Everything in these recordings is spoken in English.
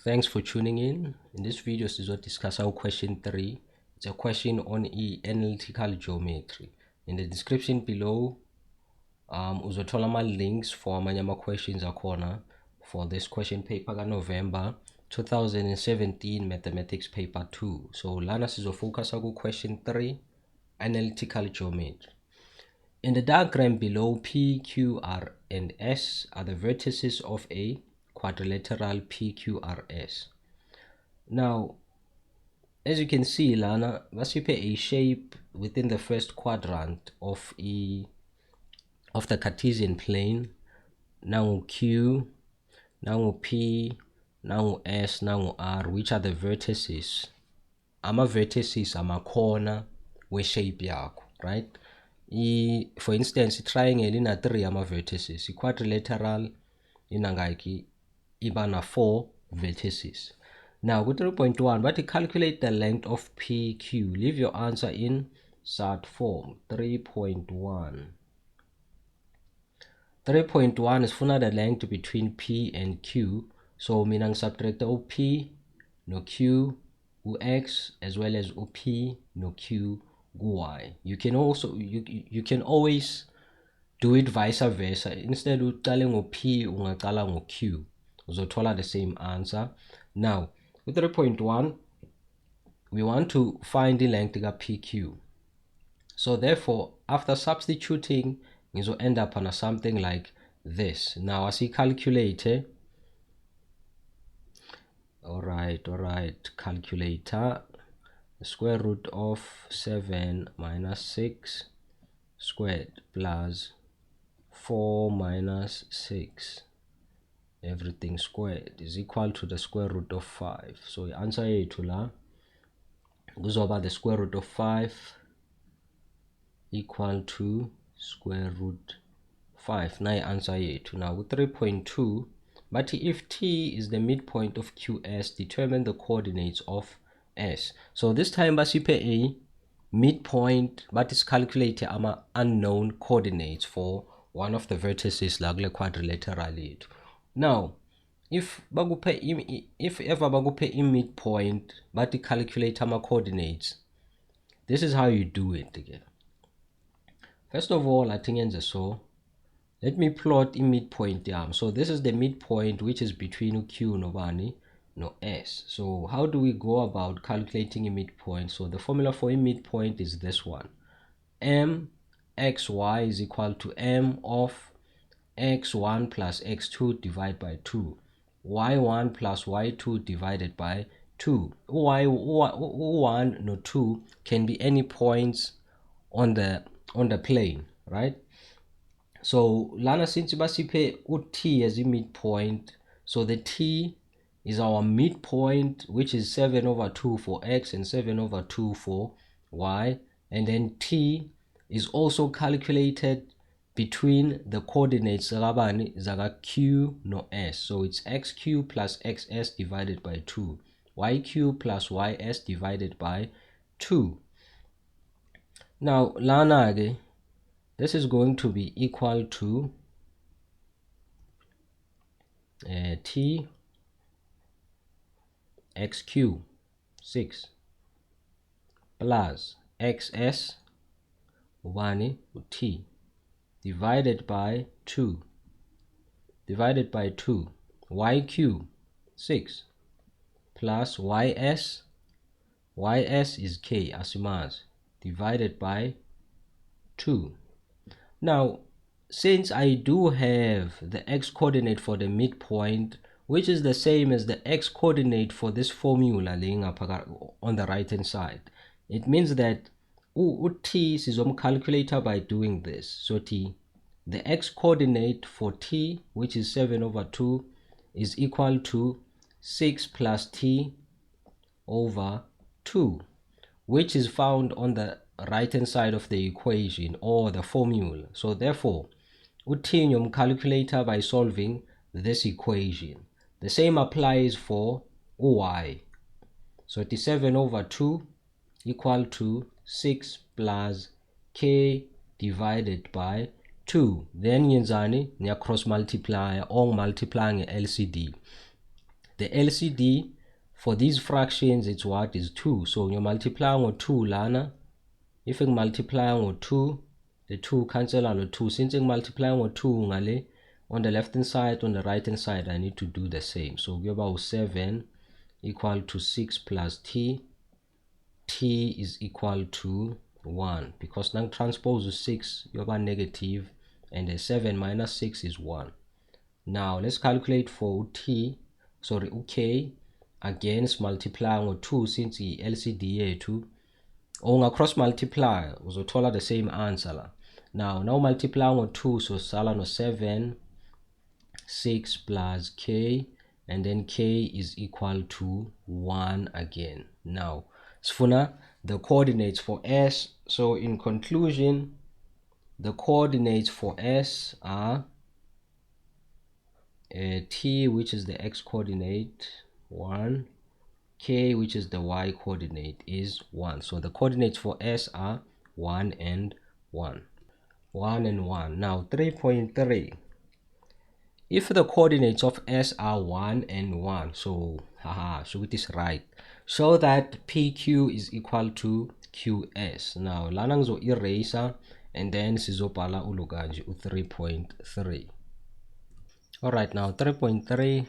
Thanks for tuning in. In this video, we will discuss our question 3. It's a question on analytical geometry. In the description below, uzothola links for amanye questions akhona for this question paper November 2017 mathematics paper 2. So lana sizofocus on question 3, analytical geometry. In the diagram below, P, Q, R, and S are the vertices of a quadrilateral PQRS. Now, as you can see, lana basiphe a shape within the first quadrant of the Cartesian plane. Now Q, now P, now S, now R, which are the vertices. Vertices corner we shape yakho, right? For instance, triangle ina 3 vertices, quadrilateral inangaki ibana 4 vertices. Now with 3.1, but to calculate the length of PQ, leave your answer in SAT form. 3.1 is for the length between P and Q. So meaning subtract OP no Q X as well as OP no Q Y. You can also you can always do it vice versa. Instead of telling P ungaqala Q, uzothola the same answer. Now with 3.1, we want to find the length of PQ. So therefore, after substituting, we will end up on something like this. Now as we calculate, alright, calculator, the square root of 7 minus 6 squared plus 4 minus 6 everything squared is equal to the square root of 5. So the answer is goes over the square root of 5 equal to square root 5. Now answer is now with 3.2. But if T is the midpoint of QS, determine the coordinates of S. So this time basipe a midpoint, but it's calculated unknown coordinates for one of the vertices like the quadrilateral. Now if ever bagupe in midpoint but calculate coordinates, this is how you do it again. First of all, I think so let me plot in midpoint. So this is the midpoint which is between Q no S. So how do we go about calculating a midpoint? So the formula for a midpoint is this one: mxy is equal to m of x1 plus x2 divided by 2, y1 plus y2 divided by 2. y1 no 2 can be any points on the plane, right? So lana since basipe T as a midpoint, so the T is our midpoint, which is 7 over 2 for x and 7 over 2 for y, and then T is also calculated between the coordinates zaga Q no S. So it's xq plus xs divided by 2, yq plus ys divided by 2. Now lana this is going to be equal to T xq 6 plus xs T divided by 2 yq 6 plus ys is k asimas divided by 2. Now since I do have the x coordinate for the midpoint, which is the same as the x coordinate for this formula laying up on the right hand side, it means that T is calculator by doing this. So the x coordinate for T, which is 7 over 2, is equal to 6 plus T over 2, which is found on the right hand side of the equation or the formula. So therefore uthi calculator by solving this equation. The same applies for y. So 7 over 2 equal to 6 plus k divided by 2. Then yenzani niya cross multiply or multiplying LCD. the LCD for these fractions, it's what is 2. So you multiply with 2 lana. If you multiply with 2, the 2 cancel out with 2. Since you multiply with 2 ngale, on the left hand side, on the right hand side, I need to do the same. So we have about 7 equal to 6 plus t. T is equal to 1, because now transpose of 6, you have a negative, and the 7 minus 6 is 1. Now let's calculate for t, sorry, k, against multiplying with 2, since the LCD yethu or cross multiply uzothola the same answer la. Now multiplying with 2, so sala no 7 6 plus k, and then k is equal to 1 again. Now sifuna the coordinates for s. So in conclusion, the coordinates for s are t, which is the x coordinate, 1, k, which is the y coordinate, is 1. So the coordinates for s are 1 and 1. 1 and 1. Now 3.3. If the coordinates of s are 1 and 1, so so it is right. Show that PQ is equal to QS. Now lana ngizo eraser, and then sizobhala ulukanje u3.3. Alright, now 3.3,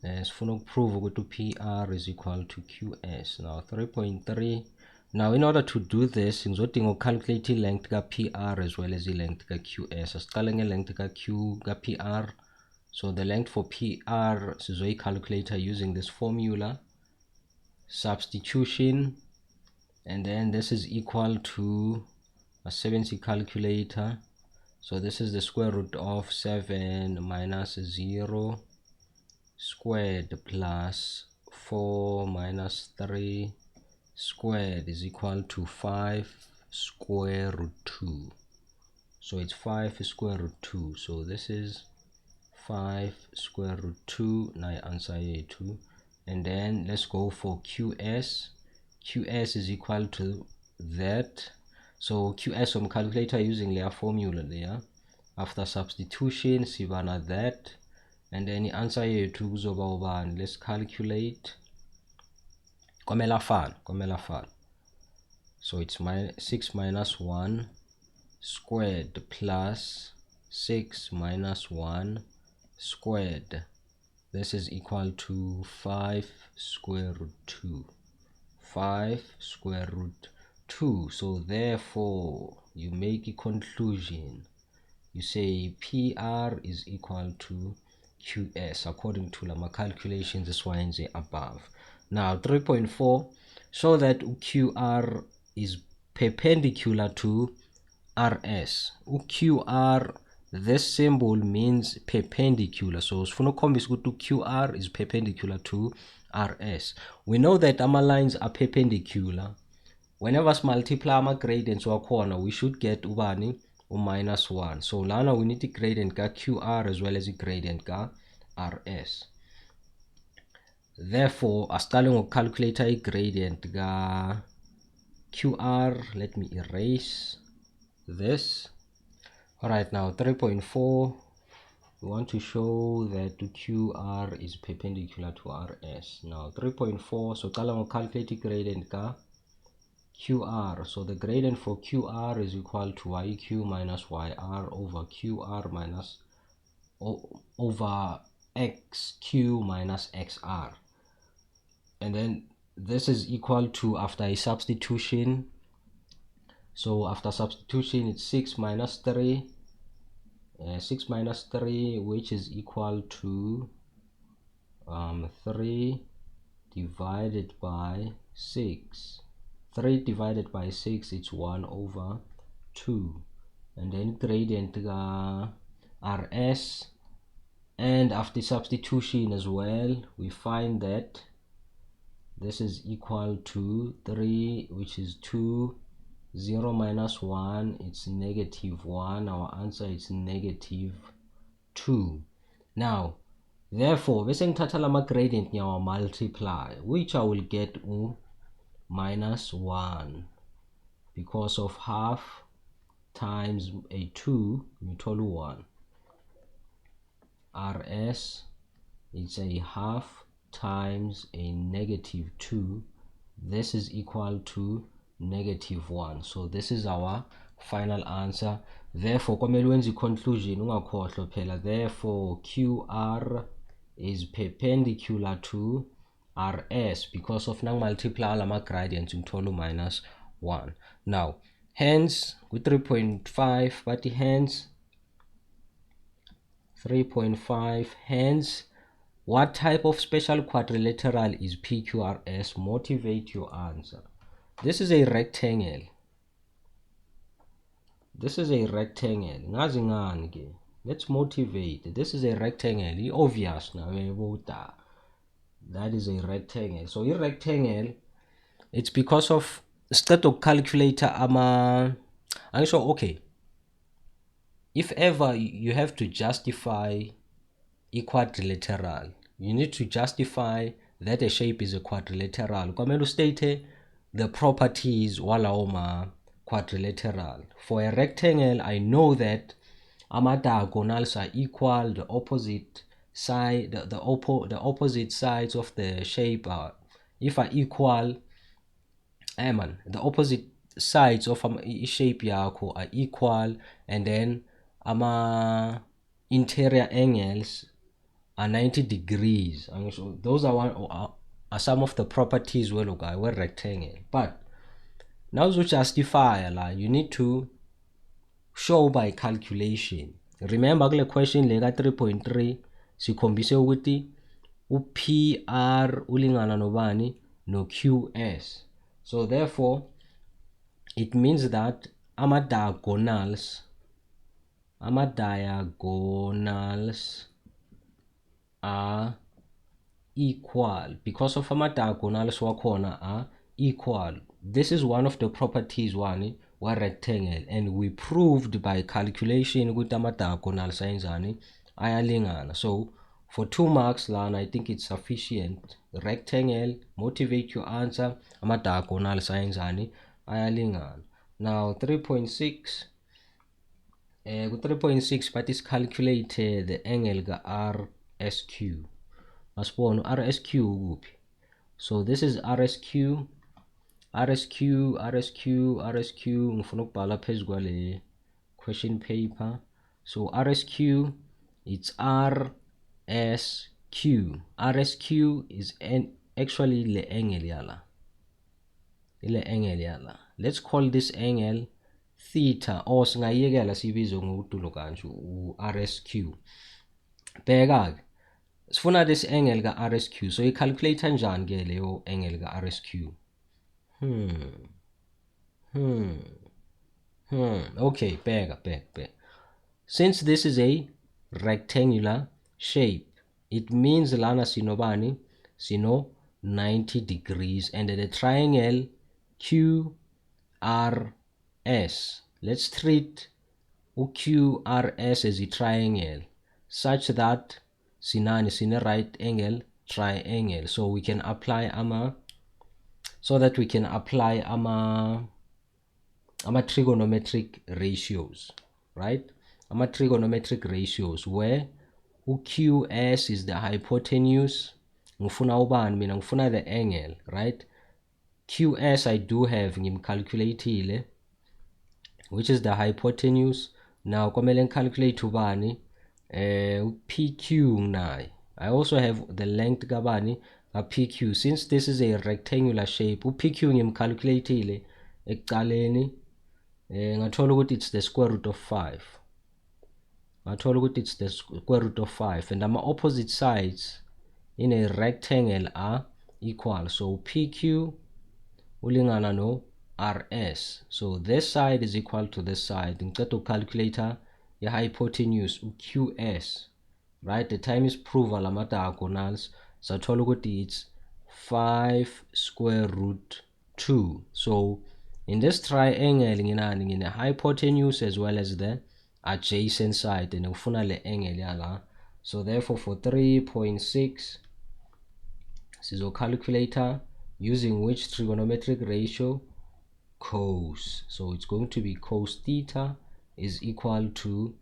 sifuna ukuprove ukuthi PR is equal to QS. Now 3.3, now in order to do this, ngizodinga ucalculate length ka PR as well as the length ka QS. Asiqale nge-length ka PR. So the length for PR sizoyicalculate using this formula, substitution, and then this is equal to a 70 calculator. So this is the square root of 7 minus 0 squared plus 4 minus 3 squared is equal to 5 square root 2. So it's 5 square root 2. So this is 5 square root 2. Now answer here 2. And then let's go for QS. QS is equal to that. So QS from calculator using their formula there. After substitution, sibana that. And then the answer here 2 kuzoba, let's calculate. Komela fan. So it's 6 minus 1 squared plus 6 minus 1 squared. This is equal to 5 square root 2. 5 square root 2. So therefore you make a conclusion. You say PR is equal to QS according to my calculations, this one is above. Now 3.4, show that QR is perpendicular to RS. QR, this symbol means perpendicular. So sifuna ukukhombisa ukuthi QR is perpendicular to RS. We know that our lines are perpendicular. Whenever we multiply our gradients wakhona, we should get ubani minus 1. So lana we need the gradient ka QR as well as the gradient ka RS. Therefore, starting with calculator a gradient ka QR, let me erase this. Alright, now 3.4, we want to show that QR is perpendicular to RS. Now 3.4, so calculate the gradient ka QR. So the gradient for QR is equal to YQ minus YR over QR minus over XQ minus XR. And then this is equal to, after a substitution, so after substitution it's 6 minus 3, 6 minus 3, which is equal to 3 divided by 6. 3 divided by 6, it's 1 over 2. And then gradient RS, and after substitution as well, we find that this is equal to 3, which is 2. 0 minus 1, it's negative 1. Our answer is negative 2. Now therefore bese ngithatha lama gradient ngiyawa multiply, which I will get minus 1, because of half times a 2 ngithola 1. RS it's a half times a negative 2. This is equal to negative 1. So this is our final answer. Therefore kumele wenze conclusion ungakhohlwa phela. Therefore QR is perpendicular to RS because of nang multiply lama gradients ngithola minus 1. Now hence with 3.5 but hence 3.5, hence what type of special quadrilateral is PQRS? Motivate your answer. This is a rectangle. This is a rectangle. Ngazi ngani ke? Let's motivate. This is a rectangle. Obvious now. That is a rectangle. So a rectangle, it's because of static calculator ama. I'm sure okay. If ever you have to justify a quadrilateral, you need to justify that a shape is a quadrilateral. Kwamele state the properties walawo quadrilateral. For a rectangle, I know that diagonals are equal, the opposite side, the opposite sides of the shape are equal. The opposite sides of a shape yakho are equal, and then interior angles are 90 degrees. Those are some of the properties were rectangle. But now to justify, you need to show by calculation. Remember the question lega 3.3 sikhombise ukuthi PR ulingana nobani no QS. So therefore it means that diagonals are equal because of diagonals wakhona are equal. This is one of the properties were rectangle, and we proved by calculation ukuthi diagonals ayalingana. So for 2 marks lana I think it's sufficient. Rectangle, motivate your answer, diagonals ayalingana. Now 3.6 3.6 but is calculated the angle ga RSQ. Masibona RSQ kuphi? So this is RSQ ngifuna ukubhala phezu kwale question paper. So RSQ, it's RSQ. RSQ is actually le angle yala. Let's call this angle theta, or singayekela sibize ngokudulo kanje RSQ. Bheka ke sifuna this angle ka RSQ, so i-calculate kanjani ke leyo angle ka RSQ? Okay, bheka. Since this is a rectangular shape, it means lana sinobani sino 90 degrees, and the triangle QRS, let's treat QRS as a triangle such that sinani sine right angle triangle, so we can apply trigonometric ratios, right? Trigonometric ratios where QS is the hypotenuse. Ngifuna ubani mina? Ngifuna the angle, right? QS I do have ngimcalculatile, which is the hypotenuse. Now kumele ngicalculate ubani PQ naye. I also have the length kabani PQ. Since this is a rectangular shape, PQ ngimcalculatile ekuqaleni ngathola ukuthi it's the square root of 5. And my opposite sides in a rectangle are equal. So PQ ulingana no RS. So this side is equal to this side. Ngicela ukukhalculate the hypotenuse QS. Right? The time is prove alama diagonals. So thola ukuthi it's 5 square root 2. So in this triangle ngine hypotenuse as well as the adjacent side, and ngifuna le angle yala. So therefore for 3.6 sizo calculator using which trigonometric ratio? Cos. So it's going to be cos theta is equal to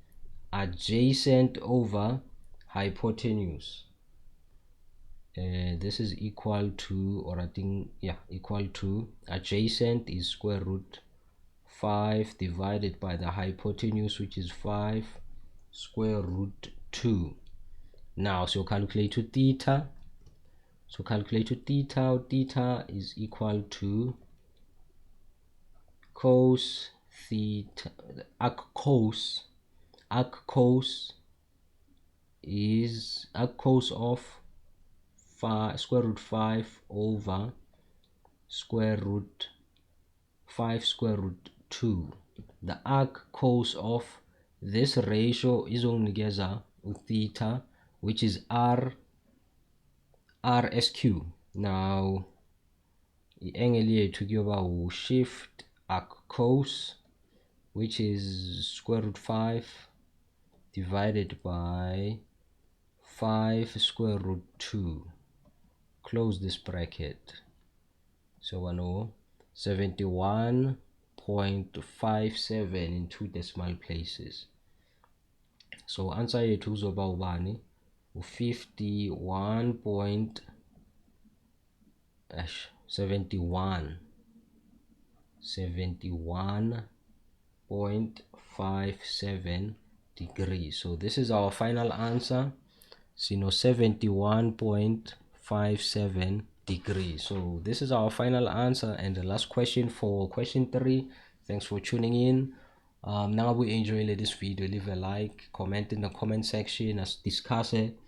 adjacent over hypotenuse. this is equal to, or I think, yeah, equal to, adjacent is square root 5 divided by the hypotenuse, which is 5 square root 2. Now, so calculate to theta. So calculate to theta. Theta is equal to cos theta. Arc cos is arc cos of 5 square root 5 over square root 5 square root 2. The arc cos of this ratio is only together with theta, which is RSQ. Now i-angle yethu kuyoba shift arc cos, which is square root 5 divided by 5 square root 2. Close this bracket. So I know 71.57 in 2 decimal places. So answer yethu uzoba ubani? 71.57 degrees. So this is our final answer. So 71.57 degrees. So this is our final answer and the last question for question 3. Thanks for tuning in. Now we enjoy this video, leave a like, comment in the comment section, as discuss it.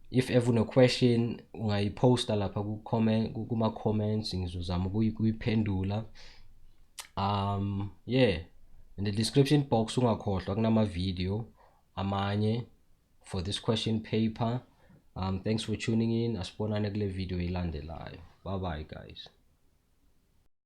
If ever no question ungayiposta lapha kuma comments, ngizozama ukuyiphendula. Yeah, in the description box ungakhohlwa kunama video amanye for this question paper. Thanks for tuning in. Asibonane kule video elandelayo. Bye bye guys.